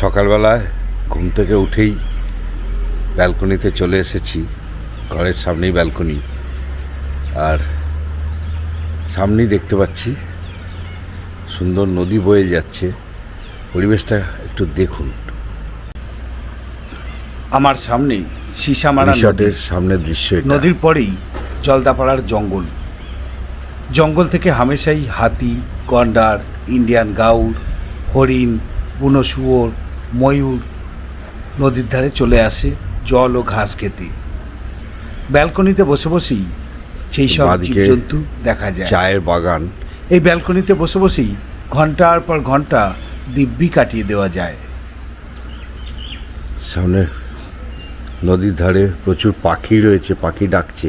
সকালবেলায় ঘুম থেকে উঠেই ব্যালকনিতে চলে এসেছি। ঘরের সামনেই ব্যালকনি, আর সামনেই দেখতে পাচ্ছি সুন্দর নদী বয়ে যাচ্ছে। পরিবেশটা একটু দেখুন। আমার সামনে সীসামারা রিসর্টের সামনের দৃশ্য এটা। নদীর পরেই জলদাপাড়ার জঙ্গল। জঙ্গল থেকে হামেশাই হাতি, গন্ডার, ইন্ডিয়ান গাউর, হরিণ, বুনো শুয়োর, ময়ূর নদীর ধারে চলে আসে জল ও ঘাস খেতে। ব্যালকনিতে বসে বসেই সেই সব বাঁদিকে জীবজন্তু দেখা যায়। চায়ের বাগান। এই ব্যালকনিতে বসে বসেই ঘন্টার পর ঘন্টা দিব্যি কাটিয়ে দেওয়া যায়। সামনে নদীর ধারে প্রচুর পাখি রয়েছে, পাখি ডাকছে।